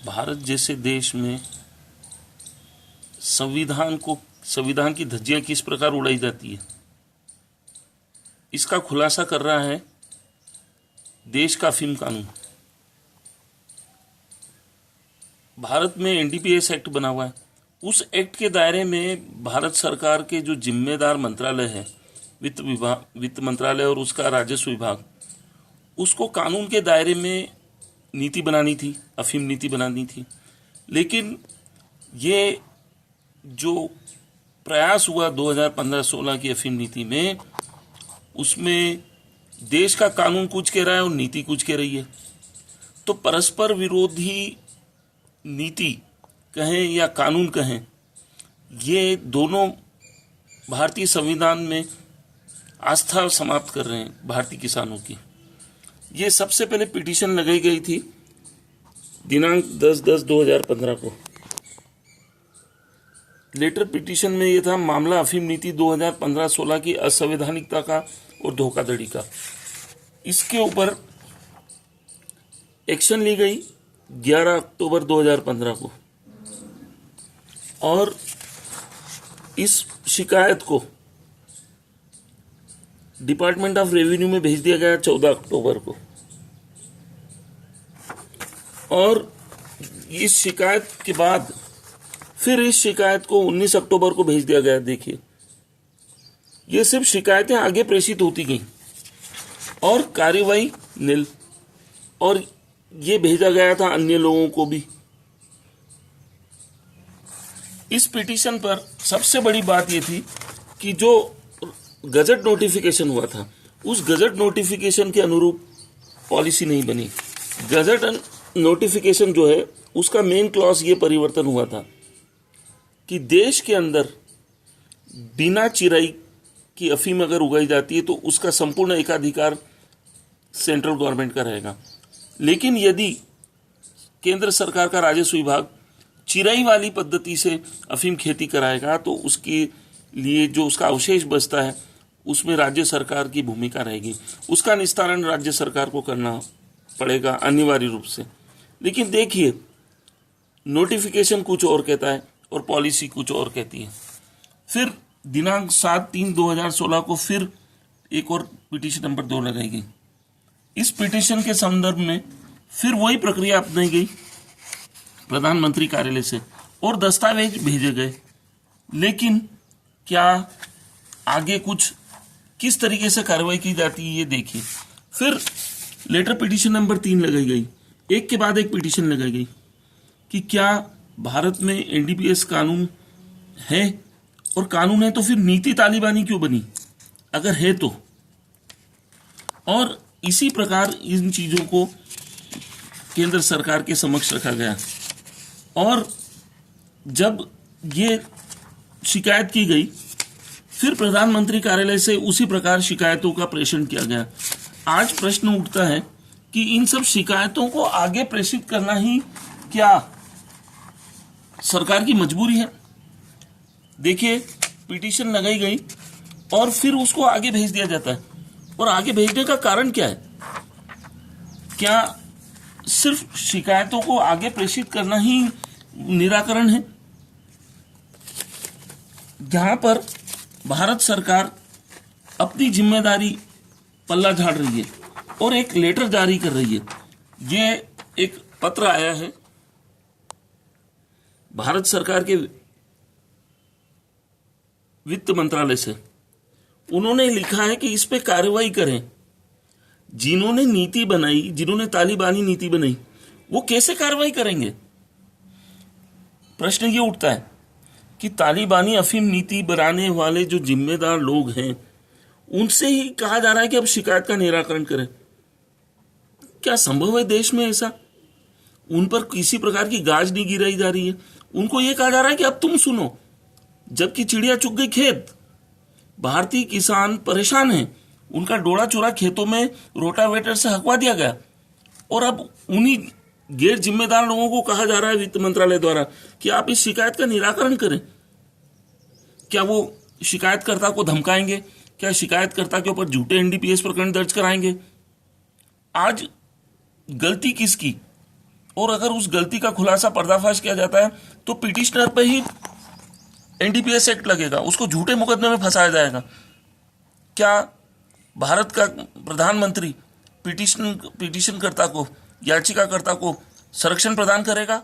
भारत जैसे देश में संविधान की धज्जियां किस प्रकार उड़ाई जाती है, इसका खुलासा कर रहा है देश का अफीम कानून। भारत में एनडीपीएस एक्ट बना हुआ है। उस एक्ट के दायरे में भारत सरकार के जो जिम्मेदार मंत्रालय है, वित्त मंत्रालय और उसका राजस्व विभाग, उसको कानून के दायरे में नीति बनानी थी, अफीम नीति बनानी थी। लेकिन ये जो प्रयास हुआ 2015-16 की अफीम नीति में, उसमें देश का कानून कुछ कह रहा है और नीति कुछ कह रही है। तो परस्पर विरोधी नीति कहें या कानून कहें, ये दोनों भारतीय संविधान में आस्था समाप्त कर रहे हैं भारतीय किसानों की। ये सबसे पहले पिटीशन लगाई गई थी दिनांक 10/10/2015 को। लेटर पिटीशन में ये था, मामला अफीम नीति 2015-16 की असंवैधानिकता का और धोखाधड़ी का। इसके ऊपर एक्शन ली गई 11 अक्टूबर 2015 को, और इस शिकायत को डिपार्टमेंट ऑफ रेवेन्यू में भेज दिया गया 14 अक्टूबर को। और इस शिकायत के बाद फिर इस शिकायत को 19 अक्टूबर को भेज दिया गया। देखिए, ये सिर्फ शिकायतें आगे प्रेषित होती गई और कार्यवाही निल, और ये भेजा गया था अन्य लोगों को भी। इस पिटीशन पर सबसे बड़ी बात ये थी कि जो गजट नोटिफिकेशन हुआ था, उस गजट नोटिफिकेशन के अनुरूप पॉलिसी नहीं बनी। गजट नोटिफिकेशन जो है, उसका मेन क्लॉज ये परिवर्तन हुआ था कि देश के अंदर बिना चिराई की अफीम अगर उगाई जाती है तो उसका संपूर्ण एकाधिकार सेंट्रल गवर्नमेंट का रहेगा। लेकिन यदि केंद्र सरकार का राजस्व विभाग चिराई वाली पद्धति से अफीम खेती कराएगा तो उसके लिए जो उसका अवशेष बचता है, उसमें राज्य सरकार की भूमिका रहेगी। उसका निस्तारण राज्य सरकार को करना पड़ेगा अनिवार्य रूप से। लेकिन देखिए, नोटिफिकेशन कुछ और कहता है और पॉलिसी कुछ और कहती है। फिर दिनांक 7/3/2016 को फिर एक और पिटीशन नंबर 2 लगाई गई। इस पिटीशन के संदर्भ में फिर वही प्रक्रिया अपनाई गई प्रधानमंत्री कार्यालय से और दस्तावेज भेजे गए। लेकिन क्या आगे कुछ किस तरीके से कार्रवाई की जाती है, ये देखिए। फिर लेटर पिटीशन नंबर 3 लगाई गई, एक के बाद एक पिटीशन लगाई गई कि क्या भारत में एनडीपीएस कानून है, और कानून है तो फिर नीति तालिबानी क्यों बनी अगर है तो। और इसी प्रकार इन चीजों को केंद्र सरकार के समक्ष रखा गया, और जब ये शिकायत की गई फिर प्रधानमंत्री कार्यालय से उसी प्रकार शिकायतों का प्रेषण किया गया। आज प्रश्न उठता है कि इन सब शिकायतों को आगे प्रेषित करना ही क्या सरकार की मजबूरी है? देखिए, पिटीशन लगाई गई और फिर उसको आगे भेज दिया जाता है, और आगे भेजने का कारण क्या है? क्या सिर्फ शिकायतों को आगे प्रेषित करना ही निराकरण है? जहां पर भारत सरकार अपनी जिम्मेदारी पल्ला झाड़ रही है और एक लेटर जारी कर रही है। ये एक पत्र आया है भारत सरकार के वित्त मंत्रालय से। उन्होंने लिखा है कि इस पे कार्रवाई करें। जिन्होंने नीति बनाई, जिन्होंने तालिबानी नीति बनाई, वो कैसे कार्रवाई करेंगे? प्रश्न ये उठता है कि तालिबानी अफीम नीति बनाने वाले जो जिम्मेदार लोग हैं, उनसे ही कहा जा रहा है कि अब शिकायत का निराकरण करें। क्या संभव है देश में ऐसा? उन पर किसी प्रकार की गाज नहीं गिराई जा रही है। उनको यह कहा जा रहा है कि अब तुम सुनो, जबकि चिड़िया चुग गई खेत। भारतीय किसान परेशान हैं, उनका डोरा चोरा खेतों में रोटावेटर से हकवा दिया गया, और अब उन्हीं गैर जिम्मेदार लोगों को कहा जा रहा है वित्त मंत्रालय द्वारा कि आप इस शिकायत का निराकरण करें। क्या वो शिकायतकर्ता को धमकाएंगे? क्या शिकायतकर्ता के ऊपर झूठे एनडीपीएस प्रकरण दर्ज कराएंगे? आज गलती किसकी? और अगर उस गलती का खुलासा पर्दाफाश किया जाता है तो पिटिशनर पे ही एनडीपीएस एक्ट लगेगा, उसको झूठे मुकदमे में फंसाया जाएगा। क्या भारत का प्रधानमंत्री पिटिशनकर्ता को, याचिकाकर्ता को संरक्षण प्रदान करेगा?